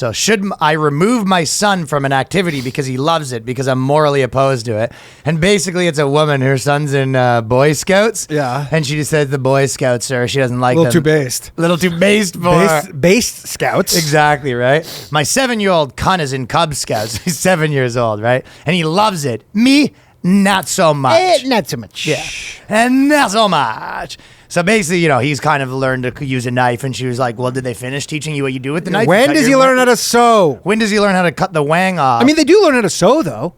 So should I remove my son from an activity because he loves it, because I'm morally opposed to it? And basically it's a woman, her son's in Boy Scouts. Yeah. And she just says the Boy Scouts, sir, she doesn't like them. A little too based. A little too based for... Based Scouts. Exactly, right? My 7-year-old cunt is in Cub Scouts. He's 7 years old, right? And he loves it. Me, not so much. Not so much. Yeah. And not so much. So basically, he's kind of learned to use a knife, and she was like, well, did they finish teaching you what you do with the knife? When does he learn how to sew? When does he learn how to cut the wang off? I mean, they do learn how to sew, though.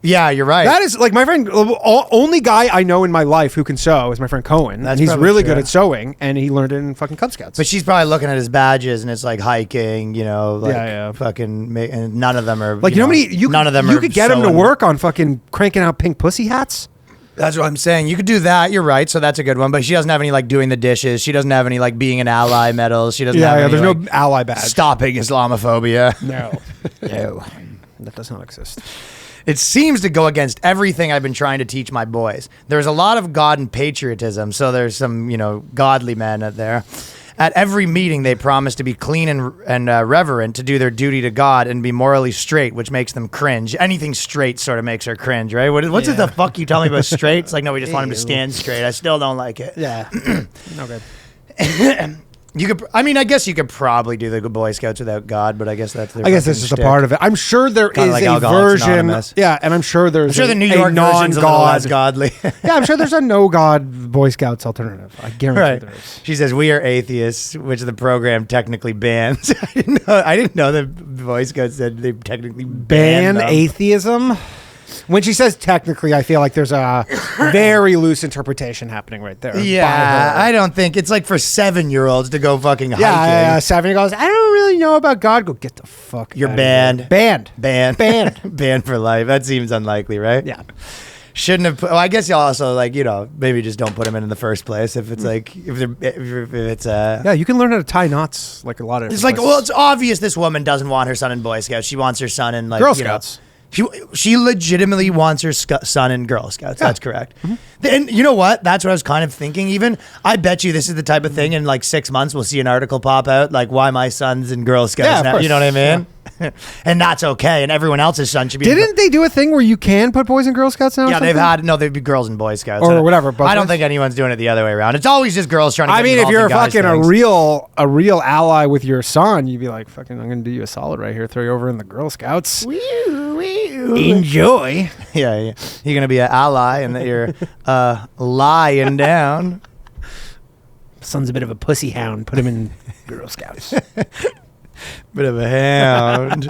Yeah, you're right. That is, like, my friend, only guy I know in my life who can sew is my friend Cohen. That's he's probably really true. good at sewing, and he learned it in fucking Cub Scouts. But she's probably looking at his badges, and it's like hiking, Yeah. fucking, and none of them are, like, you know how many, none of them you are could get him to sewing. work on fucking cranking out pink pussy hats. That's what I'm saying. You could do that. You're right. So that's a good one. But she doesn't have any like doing the dishes. She doesn't have any like being an ally medals. She doesn't have any, there's like, no ally badge. stopping Islamophobia. No. No. That does not exist. It seems to go against everything I've been trying to teach my boys. There's a lot of God and patriotism. So there's some, godly men out there. At every meeting, they promise to be clean and reverent, to do their duty to God and be morally straight, which makes them cringe. Anything straight sort of makes her cringe, right? What's the fuck you tell me about straight? It's like, no, we just want him to stand straight. I still don't like it. Yeah. No good. I guess you could probably do the Boy Scouts without God, but I guess that's that's just a part of it. I'm sure there Kinda is like a Alcoholics version. Anonymous. Yeah, and I'm sure there's the New York version's a little less godly. Yeah, I'm sure there's a no God Boy Scouts alternative. I guarantee there is. She says, we are atheists, which the program technically bans. I didn't know the Boy Scouts said they technically ban them. Atheism. When she says technically, I feel like there's a very loose interpretation happening right there. Yeah, I don't think it's like for 7-year-olds to go fucking hiking. Yeah, 7 goes, I don't really know about God. Go get the fuck You're out of banned. here. Banned. Banned. Banned for life. That seems unlikely, right? Yeah. Shouldn't have. Well, I guess y'all also maybe just don't put them in the first place if it's like if it's Yeah, you can learn how to tie knots like a lot of. It's like, well, it's obvious this woman doesn't want her son in Boy Scouts. She wants her son in like Girl Scouts. She legitimately wants her son in Girl Scouts. Yeah. That's correct. Mm-hmm. And you know what? That's what I was kind of thinking even. I bet you this is the type of thing in like 6 months we'll see an article pop out like why my son's in Girl Scouts now. You know what I mean? Yeah. And that's okay. And everyone else's son should be. Didn't they do a thing where you can put boys in Girl Scouts now? Yeah, they'd be girls in Boy Scouts. Or whatever. I don't think anyone's doing it the other way around. It's always just girls trying to get if involved you're in guys' fucking things. a real ally with your son, you'd be like, fucking, I'm going to do you a solid right here. Throw you over in the Girl Scouts. Enjoy. Yeah. You're going to be an ally and that you're lying down. Son's a bit of a pussy hound. Put him in Girl Scouts. Bit of a hound.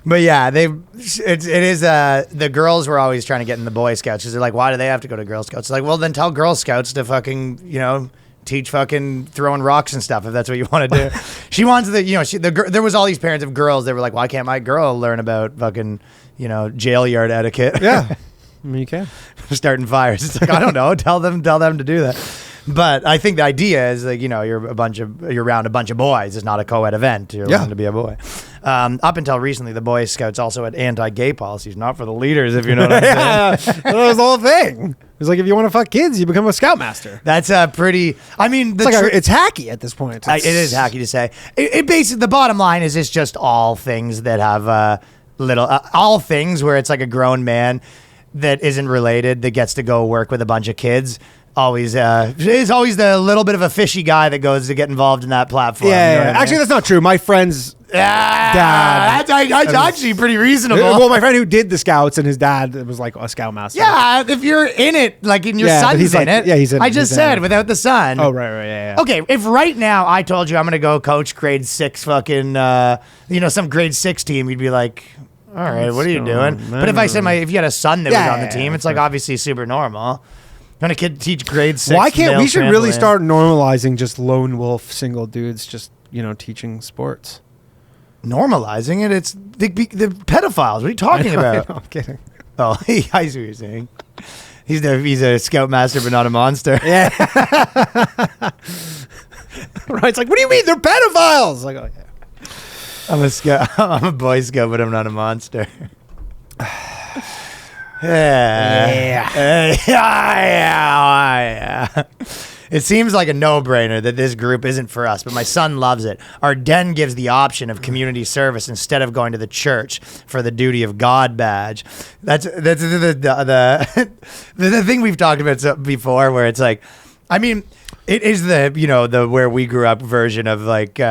But yeah, it is the girls were always trying to get in the Boy Scouts because they're like, why do they have to go to Girl Scouts? It's like, well, then tell Girl Scouts to fucking, teach fucking throwing rocks and stuff if that's what you want to do. She wants there was all these parents of girls that were like, why can't my girl learn about fucking, jail yard etiquette? Yeah. I mean, you can. Starting fires. It's like, I don't know. Tell them to do that. But I think the idea is like, you're around a bunch of boys. It's not a co-ed event. You're learning to be a boy. Up until recently, the Boy Scouts also had anti-gay policies, not for the leaders, if you know what I'm saying. That was the whole thing. It's like if you want to fuck kids, you become a scoutmaster. That's a pretty. I mean, it's hacky at this point. It is hacky to say. It basically the bottom line is it's just all things that have all things where it's like a grown man that isn't related that gets to go work with a bunch of kids. Is always the little bit of a fishy guy that goes to get involved in that platform. Yeah, you know what I mean? Actually, that's not true. My friend's dad. That's actually pretty reasonable. Well, my friend who did the Scouts and his dad was like a scoutmaster. Yeah, if you're in it, like in your son's in it. Yeah, he's in it. I just said without the son. Oh, right, yeah. Okay, if right now I told you I'm going to go coach grade 6 fucking, some grade 6 team, you'd be like, all right, what are you doing? But if I said if you had a son that was on the team, it's like obviously super normal. When a kid teach grade 6. Why can't we should really start normalizing just lone wolf single dudes just, teaching sports? Normalizing it? It's the pedophiles. What are you talking about? I'm kidding. Oh, I see what you're saying. He's a scoutmaster, but not a monster. Yeah. Right. It's like, what do you mean? They're pedophiles. Like, oh, yeah. I'm a Boy Scout, but I'm not a monster. Yeah. It seems like a no-brainer that this group isn't for us, but my son loves it. Our den gives the option of community service instead of going to the church for the duty of God badge. That's the thing we've talked about before, where it's like, I mean, it is the where we grew up version of like, or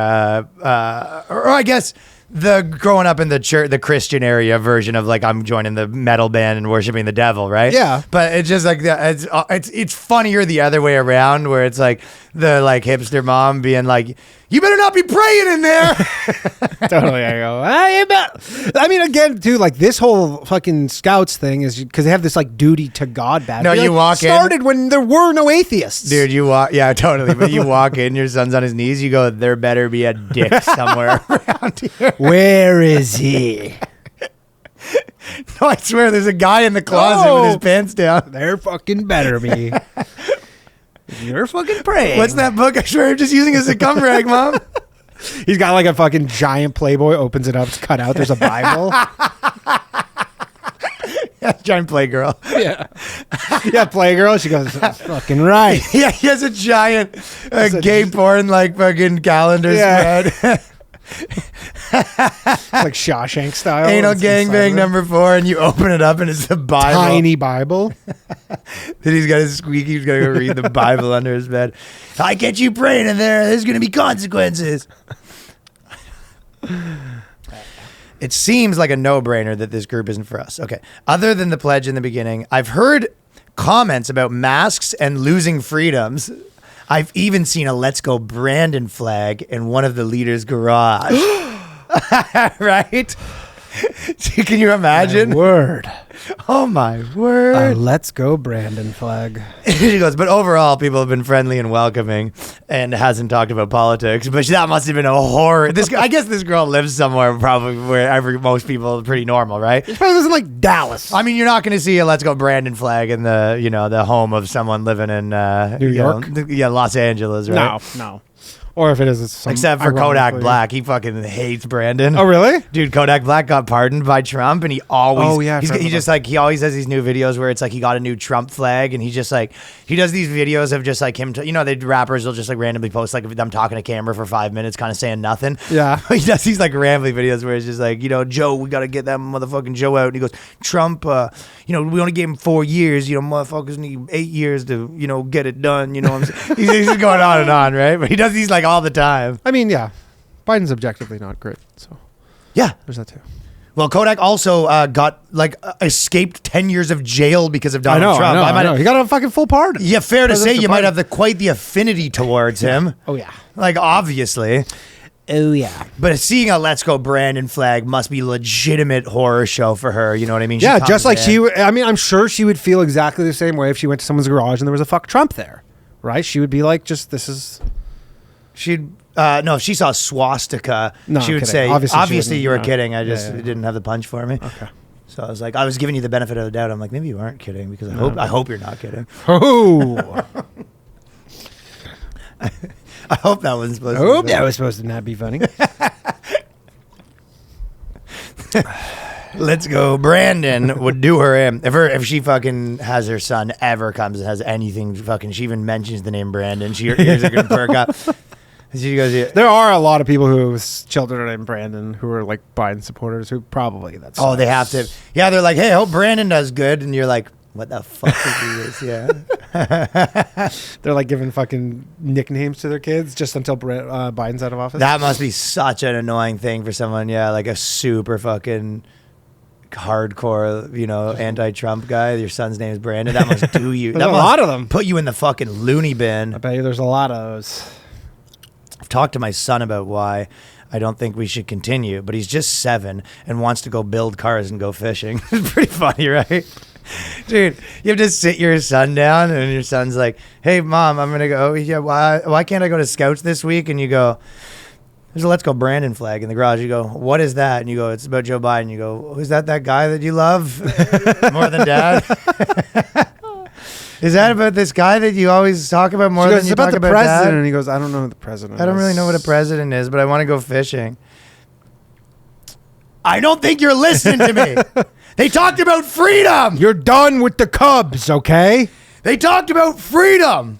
I guess the growing up in the church, the Christian area version of like, I'm joining the metal band and worshiping the devil, right? Yeah. But it's just like it's funnier the other way around, where it's like the like hipster mom being like, "You better not be praying in there." Totally. I go, I mean, again, too, like this whole fucking Scouts thing is because they have this like duty to God badge. No, you walk in. Started when there were no atheists. Dude, you walk, yeah, totally. But you walk in, your son's on his knees. You go, there better be a dick somewhere around here. Where is he? No, I swear, there's a guy in the closet with his pants down. There fucking better be. You're fucking praying. What's that book? I swear I'm just using as a cum rag, Mom. He's got like a fucking giant Playboy, opens it up, it's cut out, there's a Bible. Giant Playgirl. Yeah. Yeah, Playgirl. She goes, that's fucking right. Yeah, he has a giant gay porn like fucking calendar spread. It's like Shawshank style. Anal gangbang number 4, and you open it up and it's the Bible. Tiny Bible. Then he's got his squeaky. He's got to go read the Bible under his bed. I get you praying in there. There's going to be consequences. It seems like a no-brainer that this group isn't for us. Okay. Other than the pledge in the beginning, I've heard comments about masks and losing freedoms. I've even seen a Let's Go Brandon flag in one of the leaders' garage. Right? Can you imagine? My word. Oh my word. Let's Go Brandon flag. She goes, but overall, people have been friendly and welcoming and hasn't talked about politics. But that must have been a horror. I guess this girl lives somewhere probably where most people are pretty normal, right? It probably lives in like Dallas. I mean, you're not going to see a Let's Go Brandon flag in the home of someone living in New York? Los Angeles, right? No. Or if it is, it's some Except for Kodak ironically- Black. He fucking hates Brandon. Oh, really? Dude, Kodak Black got pardoned by Trump, and he always, Oh, yeah, I forgot he just like, he always has these new videos where it's like he got a new Trump flag, and he just like, he does these videos of just like him, the rappers will just like randomly post like them talking to camera for 5 minutes, kind of saying nothing. Yeah. He does these like rambling videos where it's just like, Joe, we got to get that motherfucking Joe out. And he goes, Trump, we only gave him 4 years, motherfuckers need 8 years to, get it done. You know what I'm saying? He's just going on and on, right? But he does these like all the time. I mean, yeah. Biden's objectively not great, so Yeah. there's that too. Well, Kodak also got escaped 10 years of jail because of Donald Trump. I know. He got a fucking full pardon. Yeah, fair to say you might pardon. have quite the affinity towards him. Oh, yeah. Like, obviously. Oh, yeah. But seeing a Let's Go Brandon flag must be legitimate horror show for her. You know what I mean? Yeah, just like I'm sure she would feel exactly the same way if she went to someone's garage and there was a fuck Trump there, right? She would be like, She'd... no, if she saw swastika, No, she I'm would kidding. say, Obviously she obviously you were wouldn't, no. kidding. I just Yeah. didn't have the punch for me. Okay. So I was like, I was giving you the benefit of the doubt. I'm like, maybe you aren't kidding because I hope you're not kidding. Oh. I hope that wasn't supposed I to hope be that was supposed to not be funny. Let's go. Brandon would do her in. If she fucking has her son ever comes and has anything fucking, she even mentions the name Brandon, her ears are going to perk up. She goes, yeah. There are a lot of people whose children are named Brandon who are like Biden supporters who probably that's. Oh, they have to. Yeah, they're like, hey, I hope Brandon does good. And you're like, what the fuck is he this? Yeah. They're like giving fucking nicknames to their kids just until Biden's out of office. That must be such an annoying thing for someone. Yeah, like a super fucking hardcore, anti-Trump guy. Your son's name is Brandon. That must do you. There's That a must lot of them. Put you in the fucking loony bin. I bet you there's a lot of those. I've talked to my son about why I don't think we should continue, but he's just 7 and wants to go build cars and go fishing. It's pretty funny, right? Dude, you have to sit your son down and your son's like, hey, Mom, I'm going to go. Yeah, why can't I go to Scouts this week? And you go, there's a Let's Go Brandon flag in the garage. You go, what is that? And you go, it's about Joe Biden. You go, is that guy that you love more than Dad? Is that about this guy that you always talk about more than you about talk the about president? Dad? And he goes, I don't know who the president is. I don't really know what a president is, but I want to go fishing. I don't think you're listening to me. They talked about freedom. You're done with the Cubs, okay? They talked about freedom.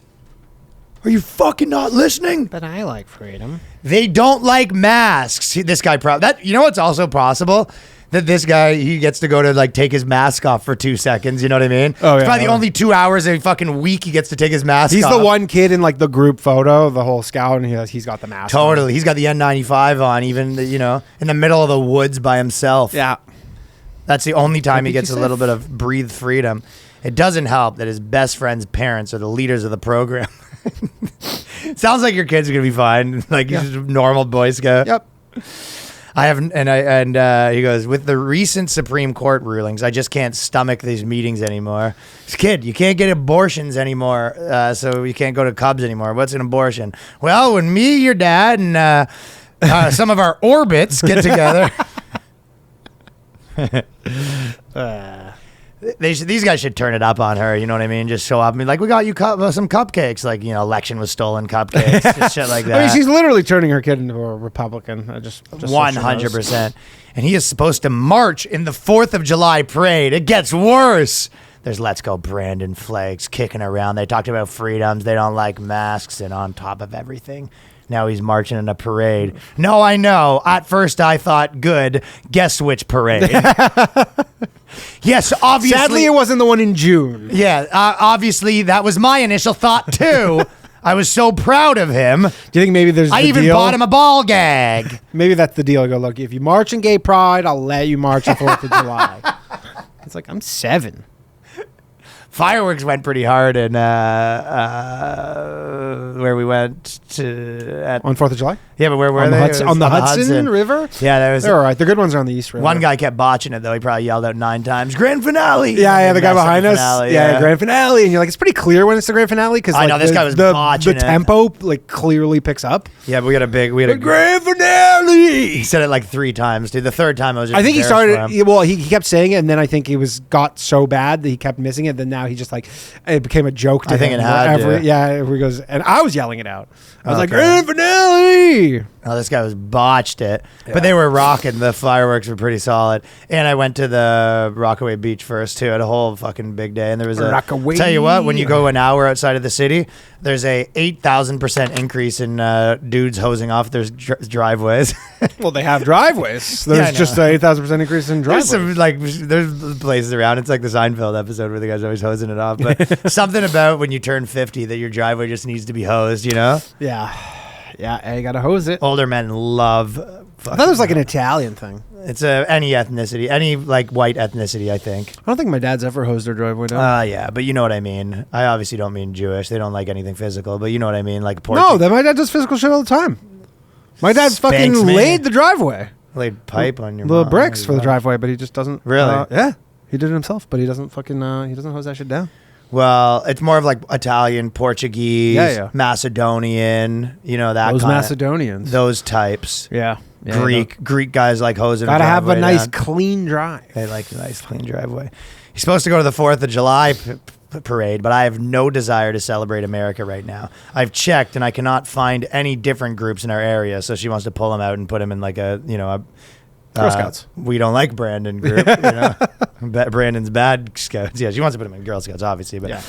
Are you fucking not listening? But I like freedom. They don't like masks. This guy you know what's also possible? That this guy, he gets to go to like take his mask off for 2 seconds. You know what I mean? Oh, it's yeah. probably the only 2 hours a fucking week he gets to take his mask off. He's the one kid in like the group photo, the whole scout, and he's got the mask. Totally. He's got the N95 on, even, in the middle of the woods by himself. Yeah. That's the only time he gets a safe. little bit of breathe freedom. It doesn't help that his best friend's parents are the leaders of the program. Sounds like your kids are going to be fine. Like, he's just a normal Boy Scout. Yep. He goes, with the recent Supreme Court rulings, I just can't stomach these meetings anymore. This kid, you can't get abortions anymore, so you can't go to Cubs anymore. What's an abortion? Well, when me, your dad, and some of our orbits get together. These guys should turn it up on her. You know what I mean? Just show up and be like, we got you some cupcakes. Like, election was stolen cupcakes. Just shit like that. I mean, she's literally turning her kid into a Republican. Just 100%. And he is supposed to march in the 4th of July parade. It gets worse. There's Let's Go Brandon flags kicking around. They talked about freedoms. They don't like masks. And on top of everything, now he's marching in a parade. No, I know. At first I thought, good. Guess which parade? Yes, obviously. Sadly, it wasn't the one in June. Yeah, obviously that was my initial thought too. I was so proud of him. Do you think maybe there's I even bought him a ball gag. Maybe that's the deal. I go, look, if you march in gay pride, I'll let you march on 4th of July. It's like, I'm 7. Fireworks went pretty hard in where we went to On 4th of July? Yeah, but where were they? On the Hudson River? Yeah, there was. They're all right. The good ones are on the East River. One guy kept botching it though. He probably yelled out 9 times, "Grand finale!" Yeah, the guy behind us. Finale, yeah, grand finale, and you're like, it's pretty clear when it's the grand finale because I know this guy was botching the tempo like clearly picks up. Yeah, but we had a grand finale. He said it like 3 times, dude. The third time I was just I think he embarrassed started. Well, he kept saying it, and then I think he got so bad that he kept missing it. Then now he just like it became a joke to him. I think it had to. Yeah, he goes, and I was yelling it out. I was like, Okay. grand finale. Oh, this guy was botched it. But they were rocking. The fireworks were pretty solid. And I went to the Rockaway Beach first, too. Had a whole fucking big day. And there was Rockaway. Tell you what, when you go an hour outside of the city, there's a 8,000% increase in dudes hosing off their driveways. Well, they have driveways. There's just an 8,000% increase in driveways. There's places around. It's like the Seinfeld episode where the guy's always hosing it off. But something about when you turn 50 that your driveway just needs to be hosed, you know? Yeah. Yeah, you gotta hose it. Older men love. I thought it was like an Italian thing. It's any ethnicity, any like white ethnicity, I think. I don't think my dad's ever hosed their driveway down. Yeah, but you know what I mean. I obviously don't mean Jewish. They don't like anything physical, but you know what I mean. Like Portuguese. No, my dad does physical shit all the time. My dad Spanks fucking me. laid the driveway. Laid pipe on your The mom. bricks for the driveway, but he just doesn't. Really? Yeah. He did it himself, but he doesn't fucking. He doesn't hose that shit down. Well, it's more of like Italian, Portuguese, Yeah. Macedonian. You know that. Those kinda, Macedonians. Those types. Yeah. Greek guys like hosing. Gotta have a driveway nice down. clean drive. They like a nice clean driveway. He's supposed to go to the 4th of July parade, but I have no desire to celebrate America right now. I've checked and I cannot find any different groups in our area. So she wants to pull him out and put him in like a Girl Scouts. We don't like Brandon group. Brandon's bad scouts. Yeah, she wants to put him in Girl Scouts, obviously, but. Yeah.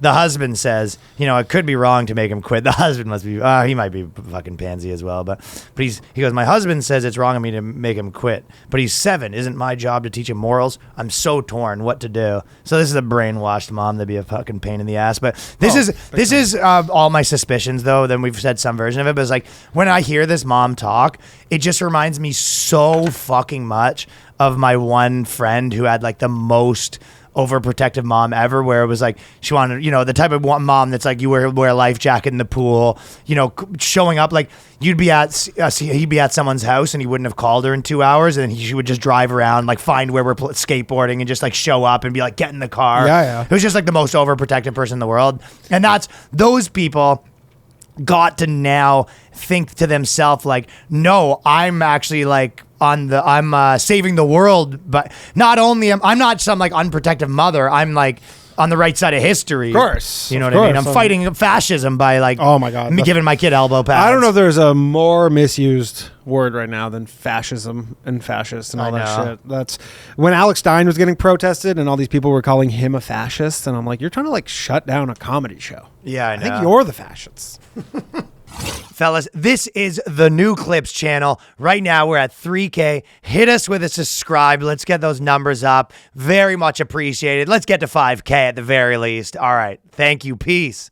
The husband says, it could be wrong to make him quit. The husband must be, he might be fucking pansy as well. But he goes, my husband says it's wrong of me to make him quit. But he's 7. Isn't my job to teach him morals? I'm so torn what to do. So this is a brainwashed mom to be a fucking pain in the ass. But this is all my suspicions, though. Then we've said some version of it. But it's like when I hear this mom talk, it just reminds me so fucking much of my one friend who had like the most overprotective mom ever, where it was like she wanted, the type of mom that's like you wear a life jacket in the pool, showing up like he'd be at someone's house and he wouldn't have called her in 2 hours, and she would just drive around, like find where we're skateboarding and just like show up and be like, get in the car. Yeah. It was just like the most overprotective person in the world, and those people got to now think to themselves like, no, I'm actually like I'm saving the world, but not only I'm not some like unprotective mother. I'm like on the right side of history. Of course. You know of what I mean? course. I'm fighting fascism by like, Oh my God. me giving my kid elbow pads. I don't know if there's a more misused word right now than fascism and fascist and all that know. shit. That's when Alex Stein was getting protested and all these people were calling him a fascist. And I'm like, you're trying to like shut down a comedy show. Yeah, I I know. think you're the fascists. Fellas, this is the New Clips channel. Right now, we're at 3K. Hit us with a subscribe. Let's get those numbers up. Very much appreciated. Let's get to 5K at the very least. All right. Thank you. Peace.